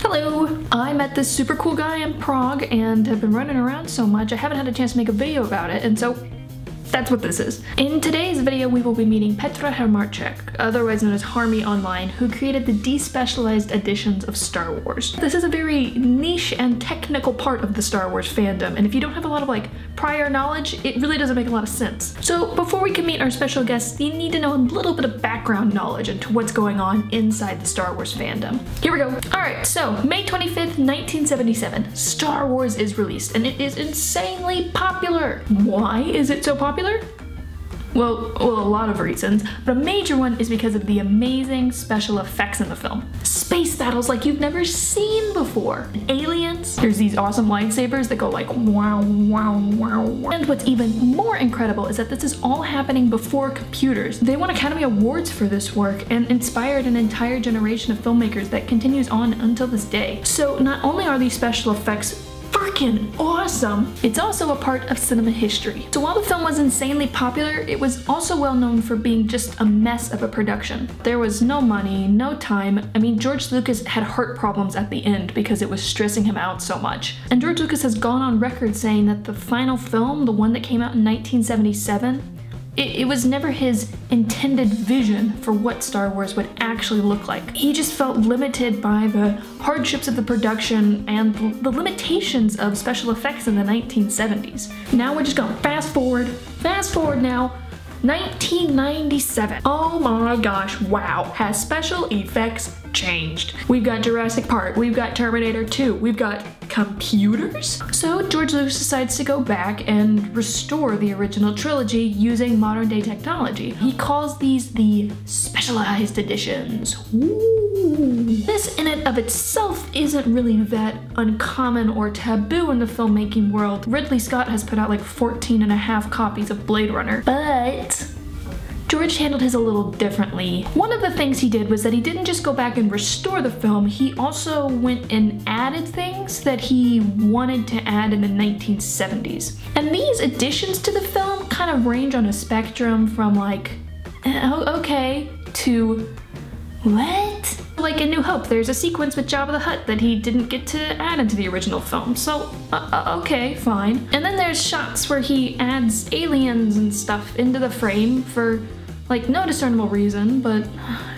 Hello! I met this super cool guy in Prague and have been running around so much I haven't had a chance to make a video about it, and so that's what this is. In today's video we will be meeting Petr Harmáček, otherwise known as Harmy online, who created the Despecialized editions of Star Wars. This is a very niche and technical part of the Star Wars fandom, and if you don't have a lot of prior knowledge, it really doesn't make a lot of sense. So before we can meet our special guests, you need to know a little bit of background knowledge into what's going on inside the Star Wars fandom. Here we go. Alright, so May 25th, 1977, Star Wars is released, and it is insanely popular. Why is it so popular? Well, a lot of reasons, but a major one is because of the amazing special effects in the film. Space battles like you've never seen before. Aliens. There's these awesome lightsabers that go like wow, wow, wow, wow. And what's even more incredible is that this is all happening before computers. They won Academy Awards for this work and inspired an entire generation of filmmakers that continues on until this day. So not only are these special effects freaking awesome, it's also a part of cinema history. So while the film was insanely popular, it was also well known for being just a mess of a production. There was no money, no time. I mean, George Lucas had heart problems at the end because it was stressing him out so much. And George Lucas has gone on record saying that the final film, the one that came out in 1977, it was never his intended vision for what Star Wars would actually look like. He just felt limited by the hardships of the production and the limitations of special effects in the 1970s. Now we're just gonna fast forward now, 1997. Oh my gosh, wow. Has special effects changed? We've got Jurassic Park, we've got Terminator 2, we've got computers? So George Lucas decides to go back and restore the original trilogy using modern day technology. He calls these the Specialized editions. Ooh. This in and of itself isn't really that uncommon or taboo in the filmmaking world. Ridley Scott has put out like 14.5 copies of Blade Runner, but George handled his a little differently. One of the things he did was that he didn't just go back and restore the film, he also went and added things that he wanted to add in the 1970s. And these additions to the film kind of range on a spectrum from like, okay, to what? Like in New Hope, there's a sequence with Jabba the Hutt that he didn't get to add into the original film, so okay, fine. And then there's shots where he adds aliens and stuff into the frame for like no discernible reason, but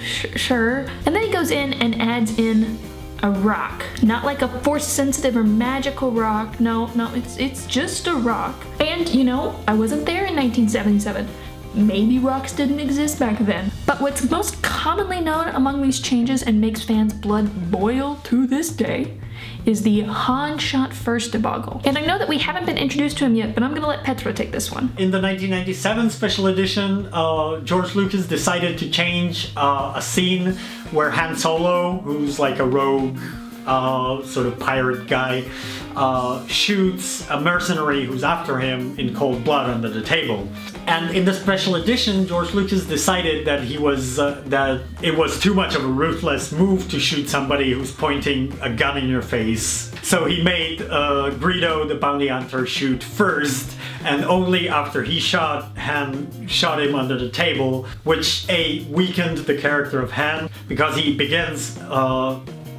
sure. And then he goes in and adds in a rock. Not like a force sensitive or magical rock, no, it's just a rock. And you know, I wasn't there in 1977. Maybe rocks didn't exist back then. But what's most commonly known among these changes and makes fans' blood boil to this day is the Han shot first debacle. And I know that we haven't been introduced to him yet, but I'm gonna let Petra take this one. In the 1997 special edition, George Lucas decided to change a scene where Han Solo, who's like a rogue sort of pirate guy, shoots a mercenary who's after him in cold blood under the table. And in the special edition, George Lucas decided that that it was too much of a ruthless move to shoot somebody who's pointing a gun in your face. So he made Greedo the bounty hunter shoot first, and only after he shot Han shot him under the table, which weakened the character of Han because he begins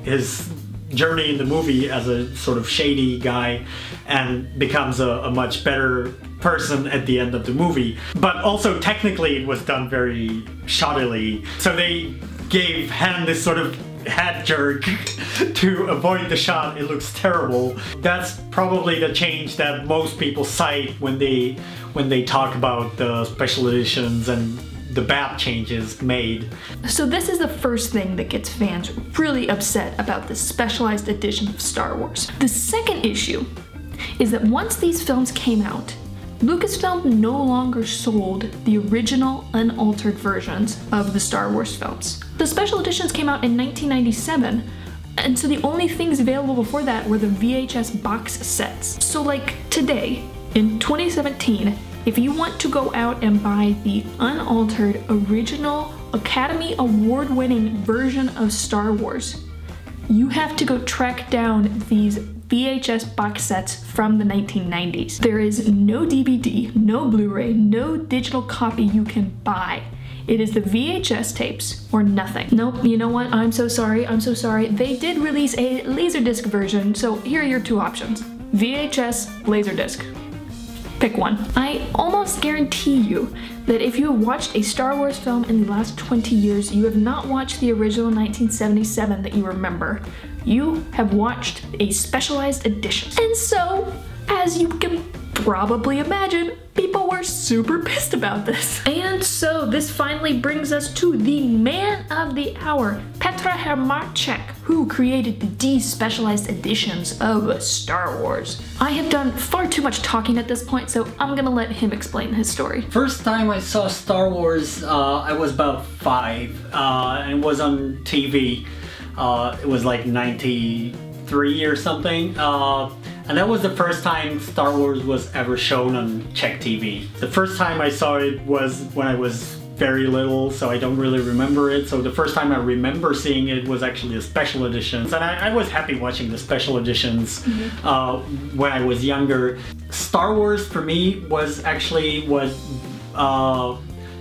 his journey in the movie as a sort of shady guy and becomes a much better person at the end of the movie. But also technically it was done very shoddily. So they gave Han this sort of head jerk to avoid the shot. It looks terrible. That's probably the change that most people cite when they talk about the special editions and the bad changes made. So this is the first thing that gets fans really upset about the Specialized edition of Star Wars. The second issue is that once these films came out, Lucasfilm no longer sold the original unaltered versions of the Star Wars films. The special editions came out in 1997, and so the only things available before that were the VHS box sets. So like today, in 2017, if you want to go out and buy the unaltered original Academy Award-winning version of Star Wars, you have to go track down these VHS box sets from the 1990s. There is no DVD, no Blu-ray, no digital copy you can buy. It is the VHS tapes or nothing. Nope, you know what? I'm so sorry, I'm so sorry. They did release a Laserdisc version, so here are your two options. VHS, Laserdisc. Pick one. I almost guarantee you that if you have watched a Star Wars film in the last 20 years, you have not watched the original 1977 that you remember. You have watched a specialized edition. And so, as you can probably imagine, people were super pissed about this. And so this finally brings us to the man of the hour, Petr Harmáček, who created the Despecialized editions of Star Wars. I have done far too much talking at this point, so I'm gonna let him explain his story. First time I saw Star Wars, I was about 5, and it was on TV. It was like 93 or something. And that was the first time Star Wars was ever shown on Czech TV. The first time I saw it was when I was very little, so I don't really remember it. So the first time I remember seeing it was actually a special editions. And I was happy watching the special editions when I was younger. Star Wars for me was actually what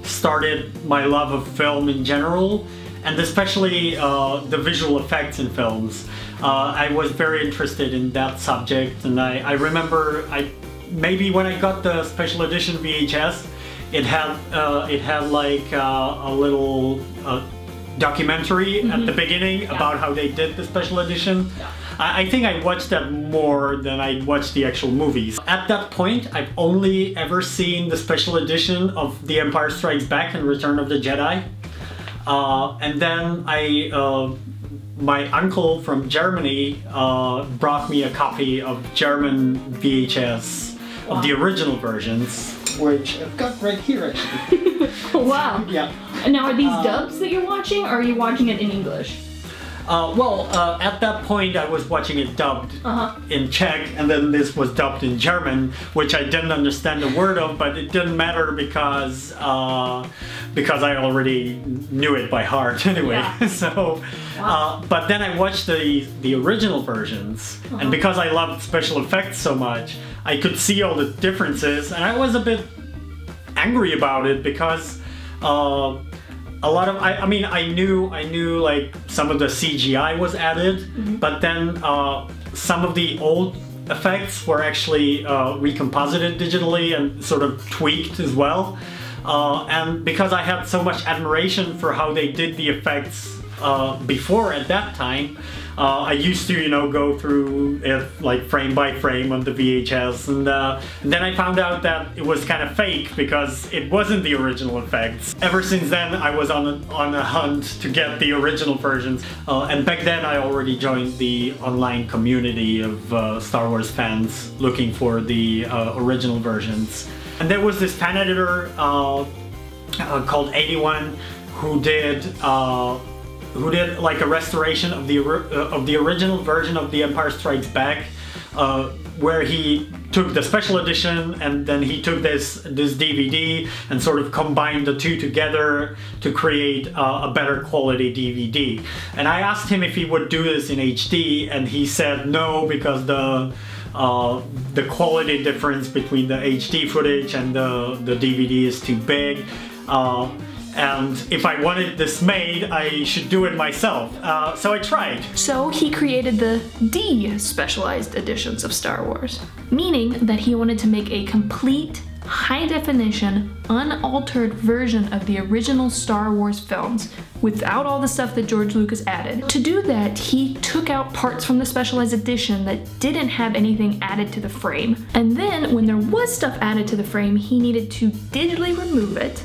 started my love of film in general, and especially the visual effects in films. I was very interested in that subject, and I remember maybe when I got the special edition VHS, it had like a little documentary at the beginning about how they did the special edition. I think I watched that more than I watched the actual movies. At that point, I've only ever seen the special edition of The Empire Strikes Back and Return of the Jedi. And then my uncle from Germany brought me a copy of German VHS of the original versions, which I've got right here actually. Wow. Yeah. Now are these dubs that you're watching, or are you watching it in English? At that point I was watching it dubbed in Czech, and then this was dubbed in German, which I didn't understand a word of, but it didn't matter because I already knew it by heart anyway. Yeah. So, but then I watched the original versions, and because I loved special effects so much, I could see all the differences, and I was a bit angry about it because a lot of, I mean, I knew like some of the CGI was added, but then some of the old effects were actually recomposited digitally and sort of tweaked as well. And because I had so much admiration for how they did the effects before at that time, I used to, you know, go through it like frame by frame on the VHS, and then I found out that it was kind of fake because it wasn't the original effects. Ever since then, I was on a hunt to get the original versions, and back then I already joined the online community of Star Wars fans looking for the original versions. And there was this fan editor called 81 who did like a restoration of the original version of The Empire Strikes Back, where he took the special edition and then he took this DVD and sort of combined the two together to create a better quality DVD. And I asked him if he would do this in HD, and he said no, because the quality difference between the HD footage and the DVD is too big. And if I wanted this made, I should do it myself. So I tried. So he created the Despecialized editions of Star Wars, meaning that he wanted to make a complete, high-definition, unaltered version of the original Star Wars films without all the stuff that George Lucas added. To do that, he took out parts from the Specialized edition that didn't have anything added to the frame. And then, when there was stuff added to the frame, he needed to digitally remove it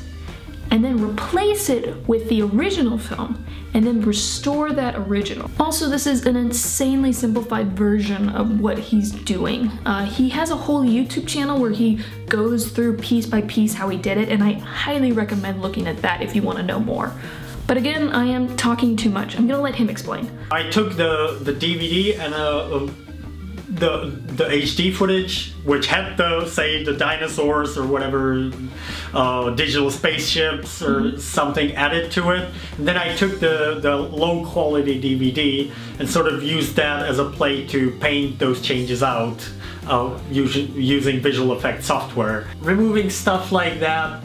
and then replace it with the original film, and then restore that original. Also, this is an insanely simplified version of what he's doing. He has a whole YouTube channel where he goes through piece by piece how he did it, and I highly recommend looking at that if you want to know more. But again, I am talking too much. I'm gonna let him explain. I took the DVD and the HD footage, which had say the dinosaurs or whatever, digital spaceships or something added to it. And then I took the low quality DVD and sort of used that as a plate to paint those changes out using visual effects software. Removing stuff like that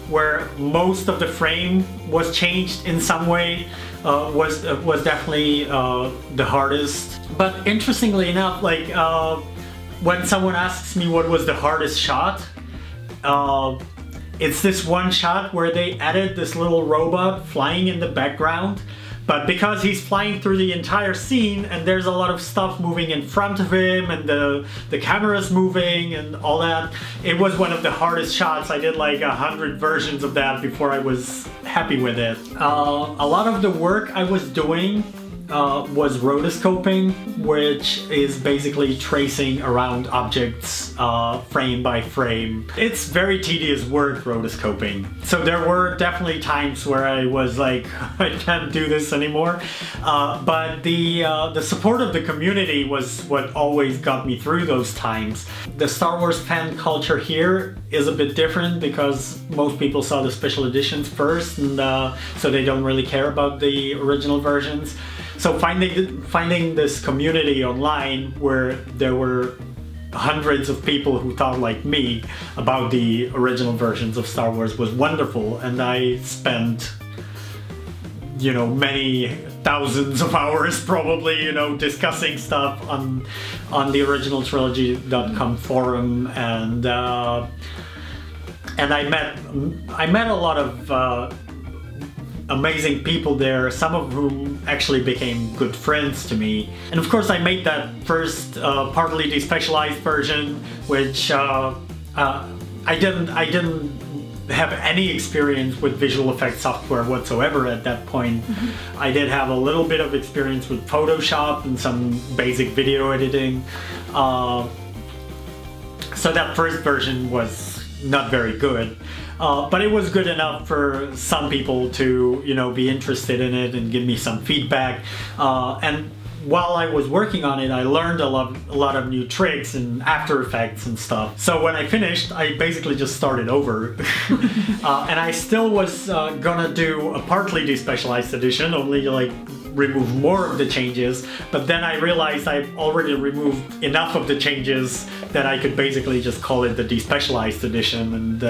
where most of the frame was changed in some way was definitely the hardest. But interestingly enough, like when someone asks me what was the hardest shot, it's this one shot where they added this little robot flying in the background. But because he's flying through the entire scene and there's a lot of stuff moving in front of him and the camera's moving and all that, it was one of the hardest shots. I did like 100 versions of that before I was happy with it. A lot of the work I was doing was rotoscoping, which is basically tracing around objects frame by frame. It's very tedious work, rotoscoping. So there were definitely times where I was like, I can't do this anymore. But the support of the community was what always got me through those times. The Star Wars fan culture here is a bit different because most people saw the special editions first, and so they don't really care about the original versions. So finding this community online where there were hundreds of people who thought like me about the original versions of Star Wars was wonderful, and I spent, you know, many thousands of hours probably, you know, discussing stuff on the originaltrilogy.com forum, and I met a lot of amazing people there, some of whom actually became good friends to me. And of course I made that first partly despecialized version, which I didn't have any experience with visual effects software whatsoever at that point. Mm-hmm. I did have a little bit of experience with Photoshop and some basic video editing. So that first version was not very good. But it was good enough for some people to, you know, be interested in it and give me some feedback. And while I was working on it, I learned a lot of new tricks and After Effects and stuff. So when I finished, I basically just started over. And I still was gonna do a partly despecialized edition, only like remove more of the changes, but then I realized I've already removed enough of the changes that I could basically just call it the Despecialized edition, and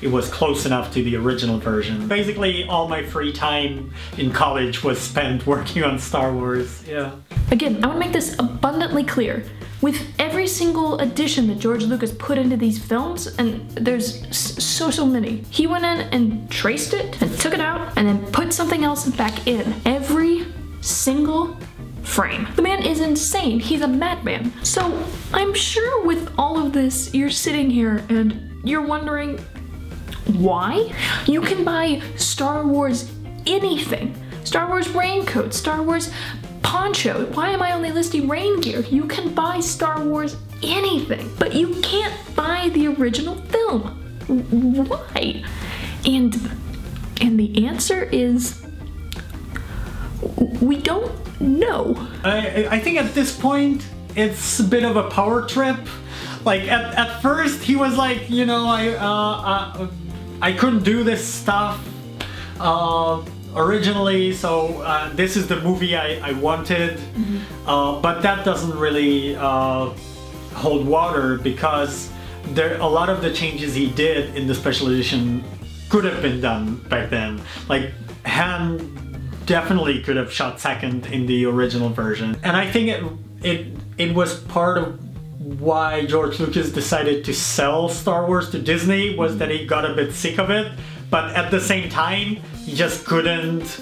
it was close enough to the original version. Basically all my free time in college was spent working on Star Wars. Yeah. Again, I want to make this abundantly clear. With every single addition that George Lucas put into these films, and there's so many, he went in and traced it and took it out and then put something else back in. Every single frame. The man is insane. He's a madman. So I'm sure with all of this, you're sitting here and you're wondering why? You can buy Star Wars anything. Star Wars raincoat, Star Wars poncho. Why am I only listing rain gear? You can buy Star Wars anything, but you can't buy the original film. Why? And the answer is, we don't know. I think at this point, it's a bit of a power trip. Like at first he was like, you know, I couldn't do this stuff originally, so this is the movie I wanted. Mm-hmm. But that doesn't really hold water, because a lot of the changes he did in the special edition could have been done back then. Like Han definitely could have shot second in the original version, and I think it was part of why George Lucas decided to sell Star Wars to Disney, was that he got a bit sick of it, but at the same time he just couldn't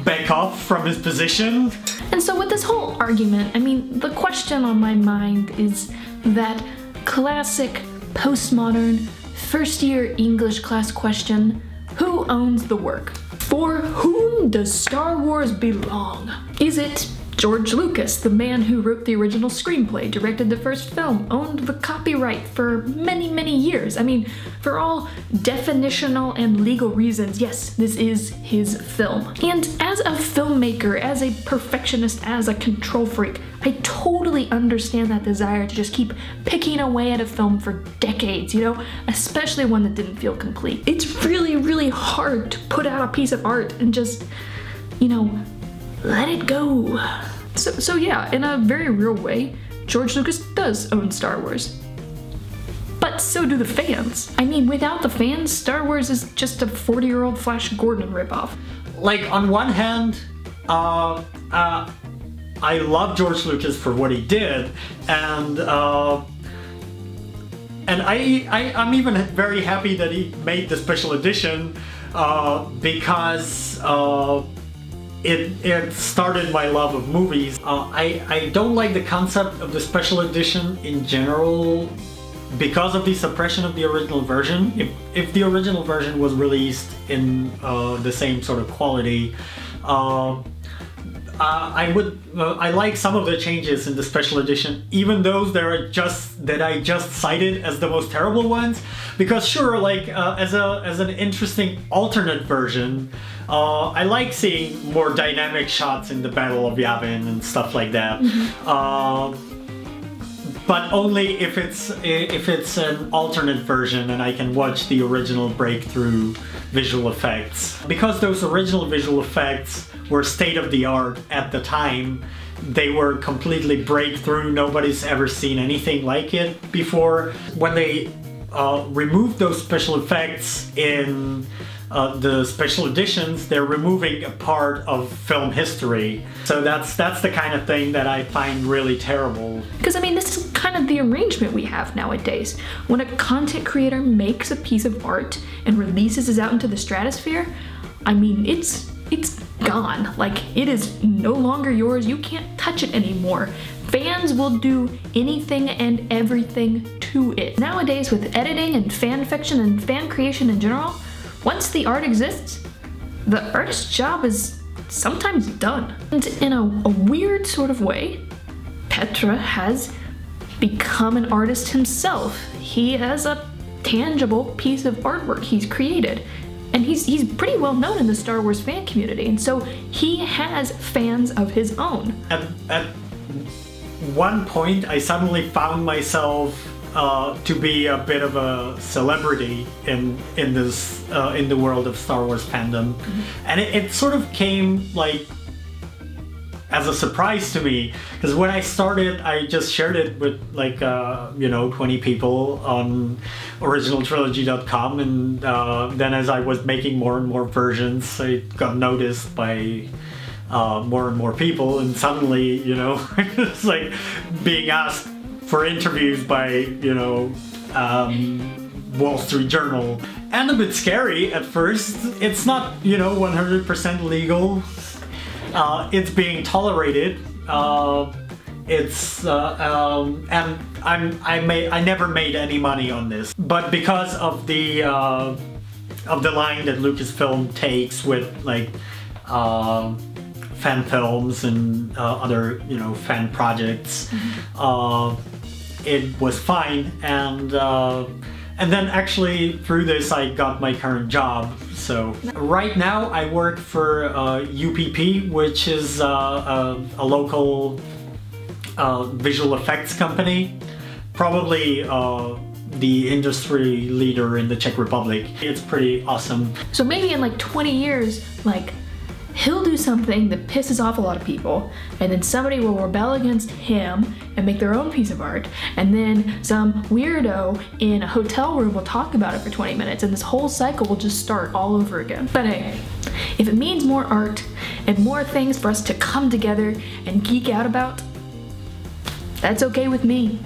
back off from his position. And so with this whole argument, I mean, the question on my mind is that classic postmodern first year English class question: who owns the work? For whom does Star Wars belong? Is it George Lucas, the man who wrote the original screenplay, directed the first film, owned the copyright for many years? I mean, for all definitional and legal reasons, yes, this is his film. And as a filmmaker, as a perfectionist, as a control freak, I totally understand that desire to just keep picking away at a film for decades, you know, especially one that didn't feel complete. It's really hard to put out a piece of art and just, you know, let it go. So yeah, in a very real way, George Lucas does own Star Wars. But so do the fans. I mean, without the fans, Star Wars is just a 40-year-old Flash Gordon ripoff. Like, on one hand, I love George Lucas for what he did, and I'm even very happy that he made the special edition because it started my love of movies. I don't like the concept of the special edition in general because of the suppression of the original version. If the original version was released in the same sort of quality, I like some of the changes in the special edition, even those that I just cited as the most terrible ones. Because sure, like as an interesting alternate version, I like seeing more dynamic shots in the Battle of Yavin and stuff like that. But only if it's an alternate version and I can watch the original breakthrough visual effects. Because those original visual effects were state-of-the-art at the time, they were completely breakthrough. Nobody's ever seen anything like it before. When they removed those special effects in the special editions, they're removing a part of film history. So that's the kind of thing that I find really terrible. Because I mean, this is kind of the arrangement we have nowadays. When a content creator makes a piece of art and releases it out into the stratosphere, I mean, it's gone. Like, it is no longer yours. You can't touch it anymore. Fans will do anything and everything to it. Nowadays, with editing and fan fiction and fan creation in general, once the art exists, the artist's job is sometimes done. And in a weird sort of way, Petra has become an artist himself. He has a tangible piece of artwork he's created. And he's pretty well known in the Star Wars fan community, and so he has fans of his own. At one point, I suddenly found myself to be a bit of a celebrity in the world of Star Wars fandom, and it sort of came like as a surprise to me, because when I started, I just shared it with like 20 people on originaltrilogy.com, and then as I was making more and more versions, it got noticed by more and more people, and suddenly, it's like being asked for interviews by Wall Street Journal, and a bit scary at first. It's not 100% legal. It's being tolerated. And I never made any money on this, but because of the line that Lucasfilm takes with like fan films and other fan projects, it was fine, and then actually through this I got my current job. So right now I work for UPP, which is a local visual effects company, probably the industry leader in the Czech Republic. It's pretty awesome. So maybe in like 20 years, like, he'll do something that pisses off a lot of people, and then somebody will rebel against him and make their own piece of art, and then some weirdo in a hotel room will talk about it for 20 minutes, and this whole cycle will just start all over again. But hey, if it means more art and more things for us to come together and geek out about, that's okay with me.